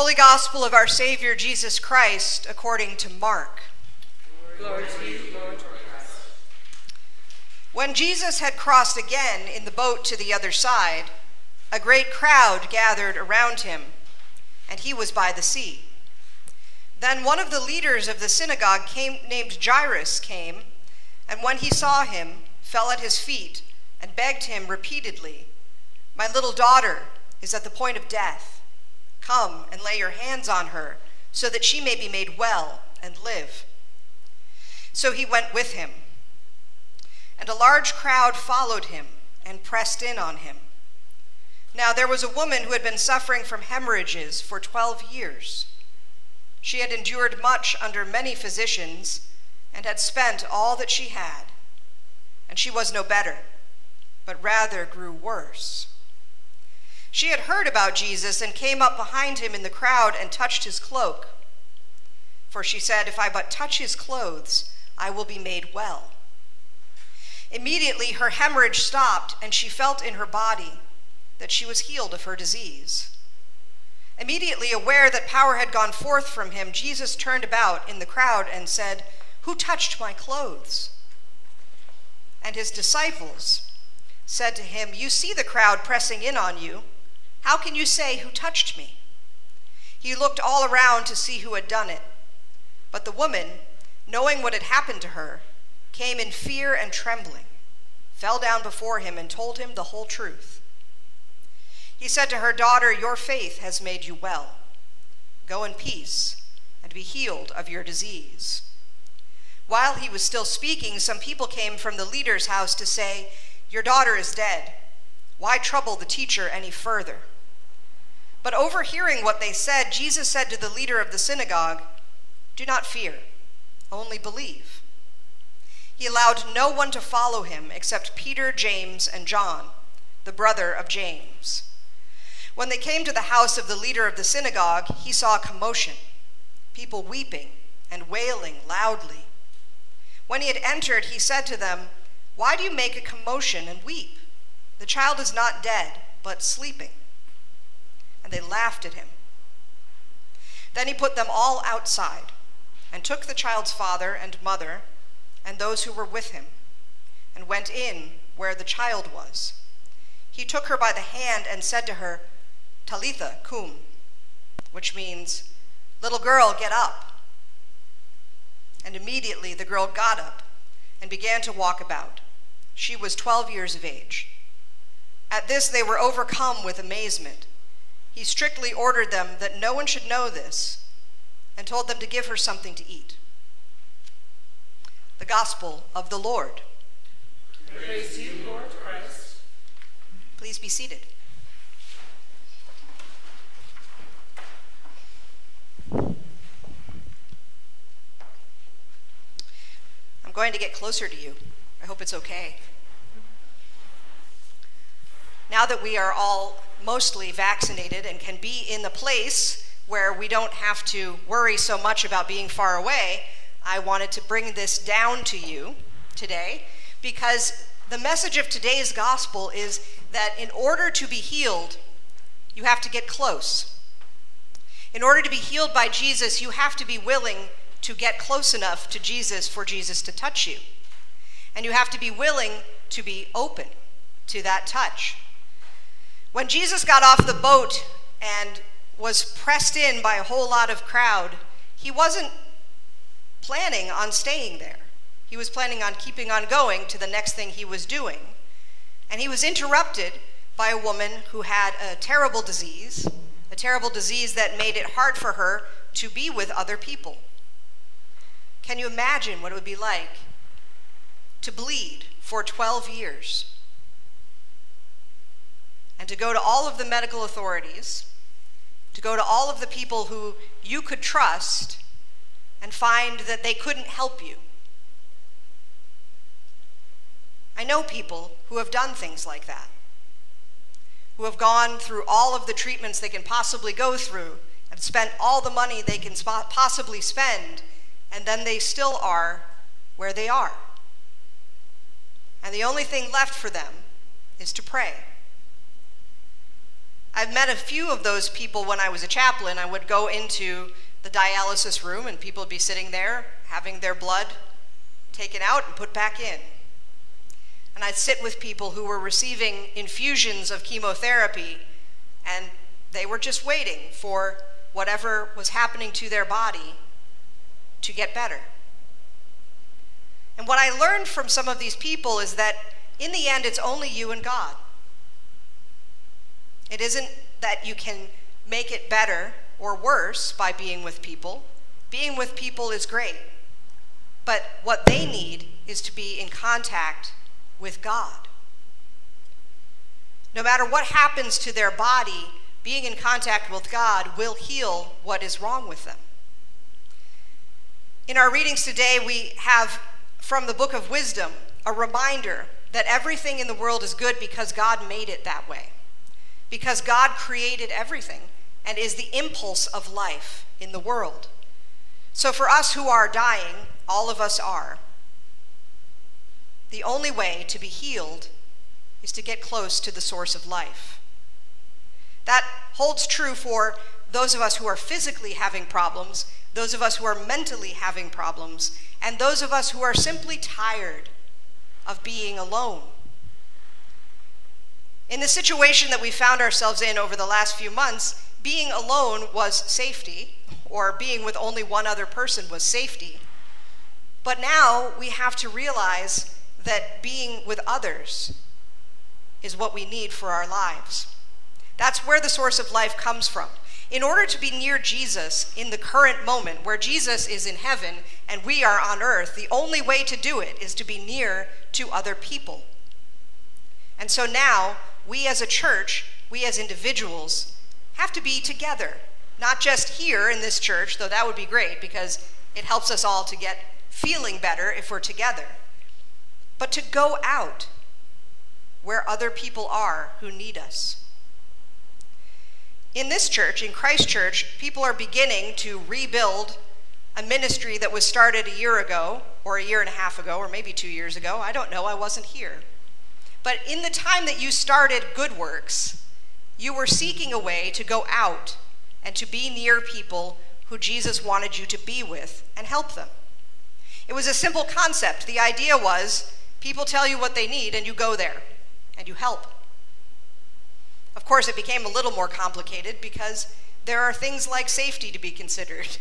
Holy Gospel of our Savior Jesus Christ according to Mark. Glory to you, Lord Christ. When Jesus had crossed again in the boat to the other side, a great crowd gathered around him, and he was by the sea. Then one of the leaders of the synagogue named Jairus came, and when he saw him, fell at his feet and begged him repeatedly, "My little daughter is at the point of death. Come and lay your hands on her, so that she may be made well and live." So he went with him, and a large crowd followed him and pressed in on him. Now there was a woman who had been suffering from hemorrhages for 12 years. She had endured much under many physicians and had spent all that she had, and she was no better, but rather grew worse. She had heard about Jesus and came up behind him in the crowd and touched his cloak. For she said, "If I but touch his clothes, I will be made well." Immediately her hemorrhage stopped, and she felt in her body that she was healed of her disease. Immediately aware that power had gone forth from him, Jesus turned about in the crowd and said, "Who touched my clothes?" And his disciples said to him, "You see the crowd pressing in on you. How can you say, 'Who touched me?'" He looked all around to see who had done it. But the woman, knowing what had happened to her, came in fear and trembling, fell down before him and told him the whole truth. He said to her, "Daughter, your faith has made you well. Go in peace and be healed of your disease." While he was still speaking, some people came from the leader's house to say, "Your daughter is dead. Why trouble the teacher any further?" But overhearing what they said, Jesus said to the leader of the synagogue, "Do not fear, only believe." He allowed no one to follow him except Peter, James, and John, the brother of James. When they came to the house of the leader of the synagogue, he saw a commotion, people weeping and wailing loudly. When he had entered, he said to them, "Why do you make a commotion and weep? The child is not dead, but sleeping." And they laughed at him. Then he put them all outside and took the child's father and mother and those who were with him and went in where the child was. He took her by the hand and said to her, "Talitha cum," which means, "Little girl, get up." And immediately the girl got up and began to walk about. She was 12 years of age. At this they were overcome with amazement. He strictly ordered them that no one should know this and told them to give her something to eat. The Gospel of the Lord. Praise to you, Lord Christ. Please be seated. I'm going to get closer to you. I hope it's okay. Now that we are all mostly vaccinated and can be in the place where we don't have to worry so much about being far away, I wanted to bring this down to you today because the message of today's gospel is that in order to be healed, you have to get close. In order to be healed by Jesus, you have to be willing to get close enough to Jesus for Jesus to touch you. And you have to be willing to be open to that touch. When Jesus got off the boat and was pressed in by a whole lot of crowd, he wasn't planning on staying there. He was planning on keeping on going to the next thing he was doing. And he was interrupted by a woman who had a terrible disease that made it hard for her to be with other people. Can you imagine what it would be like to bleed for 12 years? And to go to all of the medical authorities, to go to all of the people who you could trust and find that they couldn't help you. I know people who have done things like that, who have gone through all of the treatments they can possibly go through and spent all the money they can possibly spend, and then they still are where they are. And the only thing left for them is to pray. I've met a few of those people when I was a chaplain. I would go into the dialysis room and people would be sitting there having their blood taken out and put back in. And I'd sit with people who were receiving infusions of chemotherapy, and they were just waiting for whatever was happening to their body to get better. And what I learned from some of these people is that in the end, it's only you and God. It isn't that you can make it better or worse by being with people. Being with people is great. But what they need is to be in contact with God. No matter what happens to their body, being in contact with God will heal what is wrong with them. In our readings today, we have from the book of Wisdom a reminder that everything in the world is good because God made it that way. Because God created everything and is the impulse of life in the world. So for us who are dying, all of us are, the only way to be healed is to get close to the source of life. That holds true for those of us who are physically having problems, those of us who are mentally having problems, and those of us who are simply tired of being alone. In the situation that we found ourselves in over the last few months, being alone was safety, or being with only one other person was safety. But now we have to realize that being with others is what we need for our lives. That's where the source of life comes from. In order to be near Jesus in the current moment, where Jesus is in heaven and we are on earth, the only way to do it is to be near to other people. And so now, we as a church, we as individuals, have to be together. Not just here in this church, though that would be great because it helps us all to get feeling better if we're together. But to go out where other people are who need us. In this church, in Christ Church, people are beginning to rebuild a ministry that was started a year ago, or a year and a half ago, or maybe 2 years ago. I don't know, I wasn't here. But in the time that you started Good Works, you were seeking a way to go out and to be near people who Jesus wanted you to be with and help them. It was a simple concept. The idea was people tell you what they need and you go there and you help. Of course, it became a little more complicated because there are things like safety to be considered.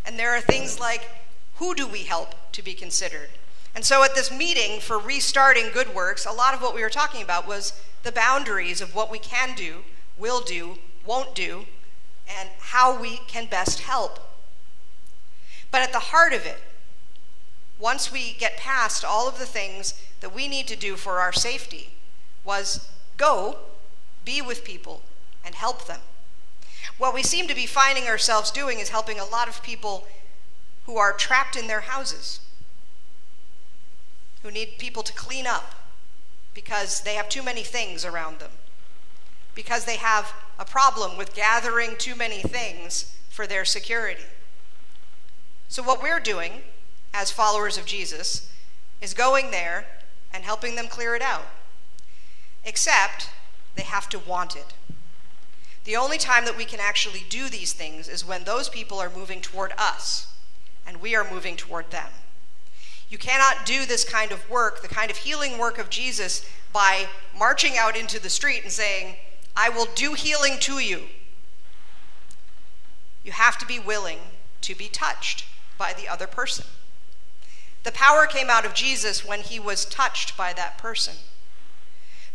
And there are things like who do we help to be considered. And so at this meeting for restarting Good Works, a lot of what we were talking about was the boundaries of what we can do, will do, won't do, and how we can best help. But at the heart of it, once we get past all of the things that we need to do for our safety, was go, be with people, and help them. What we seem to be finding ourselves doing is helping a lot of people who are trapped in their houses, who need people to clean up because they have too many things around them, because they have a problem with gathering too many things for their security. So what we're doing as followers of Jesus is going there and helping them clear it out. Except they have to want it. The only time that we can actually do these things is when those people are moving toward us and we are moving toward them. You cannot do this kind of work, the kind of healing work of Jesus, by marching out into the street and saying, I will do healing to you. You have to be willing to be touched by the other person. The power came out of Jesus when he was touched by that person.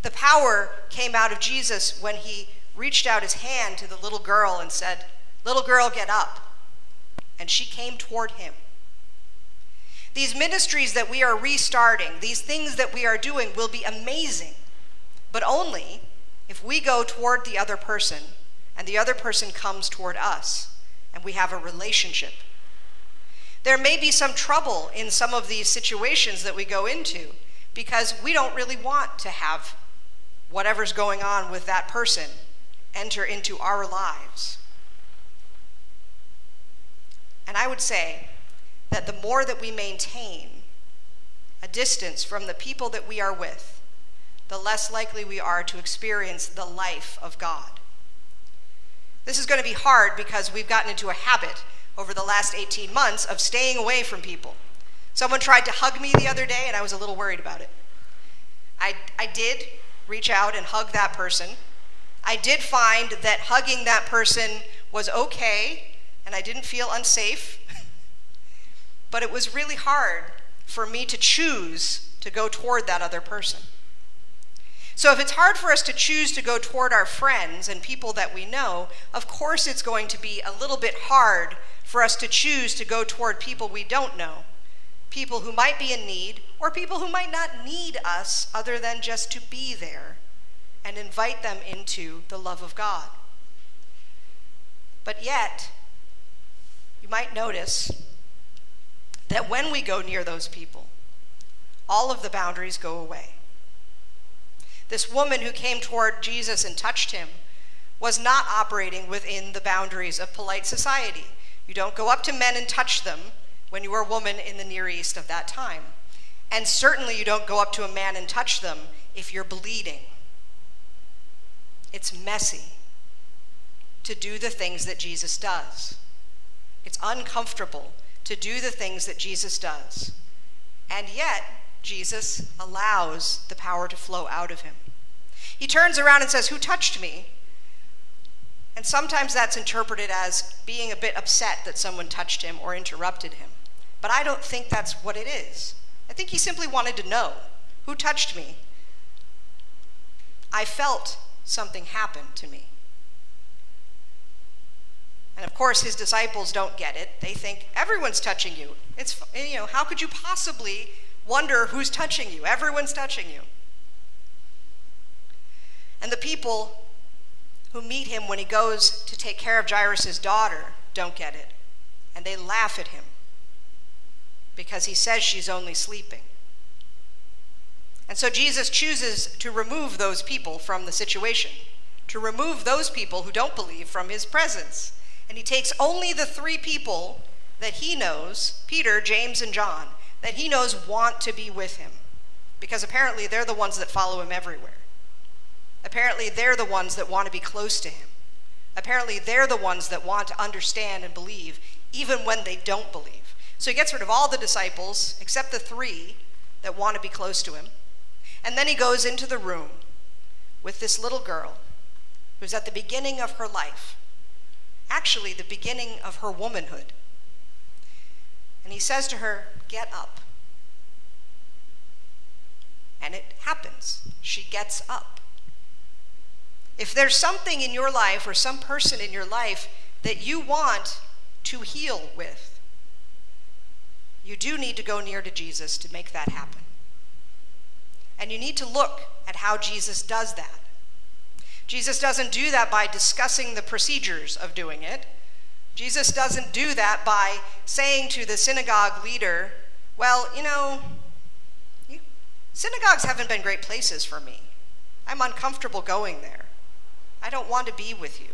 The power came out of Jesus when he reached out his hand to the little girl and said, "Little girl, get up." And she came toward him. These ministries that we are restarting, these things that we are doing will be amazing, but only if we go toward the other person and the other person comes toward us and we have a relationship. There may be some trouble in some of these situations that we go into because we don't really want to have whatever's going on with that person enter into our lives. And I would say that the more that we maintain a distance from the people that we are with, the less likely we are to experience the life of God This is going to be hard because we've gotten into a habit over the last 18 months of staying away from people. Someone tried to hug me the other day, and I was a little worried about it. I did reach out and hug that person. I did find that hugging that person was okay, and I didn't feel unsafe. But it was really hard for me to choose to go toward that other person. So if it's hard for us to choose to go toward our friends and people that we know, of course it's going to be a little bit hard for us to choose to go toward people we don't know, people who might be in need, or people who might not need us other than just to be there and invite them into the love of God. But yet, you might notice that when we go near those people, all of the boundaries go away. This woman who came toward Jesus and touched him was not operating within the boundaries of polite society. You don't go up to men and touch them when you are a woman in the Near East of that time. And certainly you don't go up to a man and touch them if you're bleeding. It's messy to do the things that Jesus does. It's uncomfortable to do the things that Jesus does. And yet, Jesus allows the power to flow out of him. He turns around and says, "Who touched me?" And sometimes that's interpreted as being a bit upset that someone touched him or interrupted him. But I don't think that's what it is. I think he simply wanted to know, who touched me? I felt something happen to me. And of course, his disciples don't get it. They think, everyone's touching you. It's, how could you possibly wonder who's touching you? Everyone's touching you. And the people who meet him when he goes to take care of Jairus' daughter don't get it. And they laugh at him because he says she's only sleeping. And so Jesus chooses to remove those people from the situation, to remove those people who don't believe from his presence. And he takes only the 3 people that he knows, Peter, James, and John, that he knows want to be with him, because apparently they're the ones that follow him everywhere. Apparently they're the ones that want to be close to him. Apparently they're the ones that want to understand and believe, even when they don't believe. So he gets rid of all the disciples, except the 3 that want to be close to him. And then he goes into the room with this little girl who's at the beginning of her life, actually the beginning of her womanhood. And he says to her, "Get up." And it happens. She gets up. If there's something in your life or some person in your life that you want to heal with, you do need to go near to Jesus to make that happen. And you need to look at how Jesus does that. Jesus doesn't do that by discussing the procedures of doing it. Jesus doesn't do that by saying to the synagogue leader, "Well, synagogues haven't been great places for me. I'm uncomfortable going there. I don't want to be with you."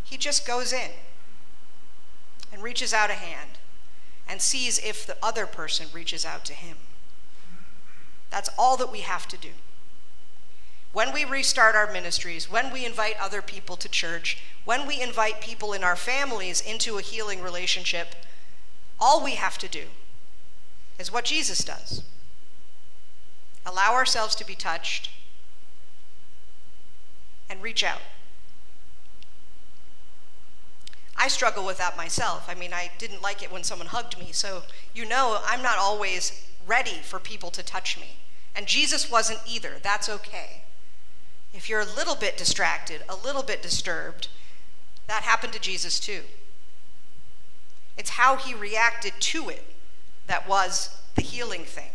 He just goes in and reaches out a hand and sees if the other person reaches out to him. That's all that we have to do. When we restart our ministries, when we invite other people to church, when we invite people in our families into a healing relationship, all we have to do is what Jesus does. Allow ourselves to be touched and reach out. I struggle with that myself. I didn't like it when someone hugged me, so I'm not always ready for people to touch me. And Jesus wasn't either. That's okay. If you're a little bit distracted, a little bit disturbed, that happened to Jesus too. It's how he reacted to it that was the healing thing.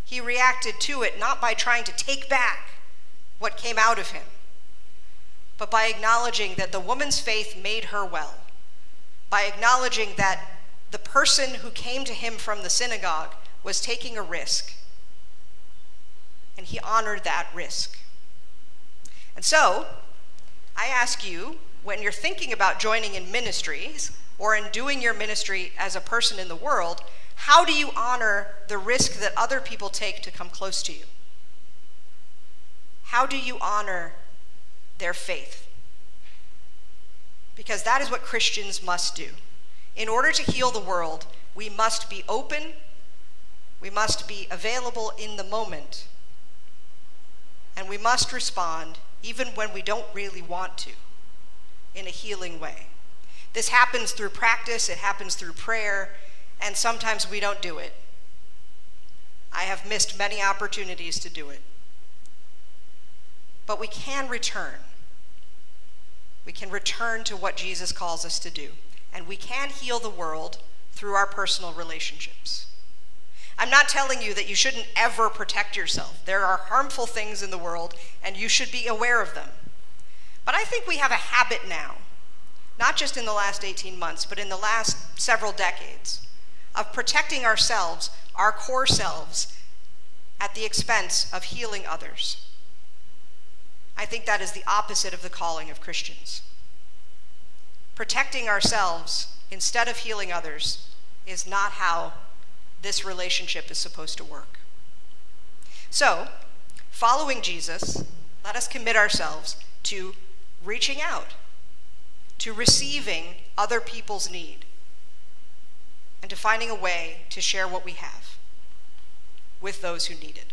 He reacted to it not by trying to take back what came out of him, but by acknowledging that the woman's faith made her well, by acknowledging that the person who came to him from the synagogue was taking a risk, and he honored that risk. And so, I ask you, when you're thinking about joining in ministries or in doing your ministry as a person in the world, how do you honor the risk that other people take to come close to you? How do you honor their faith? because that is what Christians must do. In order to heal the world, we must be open, we must be available in the moment, and we must respond even when we don't really want to, in a healing way. This happens through practice, it happens through prayer, and sometimes we don't do it. I have missed many opportunities to do it. But we can return. We can return to what Jesus calls us to do, and we can heal the world through our personal relationships. I'm not telling you that you shouldn't ever protect yourself. There are harmful things in the world, and you should be aware of them. But I think we have a habit now, not just in the last 18 months, but in the last several decades, of protecting ourselves, our core selves, at the expense of healing others. I think that is the opposite of the calling of Christians. Protecting ourselves instead of healing others is not how this relationship is supposed to work. So, following Jesus, let us commit ourselves to reaching out, to receiving other people's need, and to finding a way to share what we have with those who need it.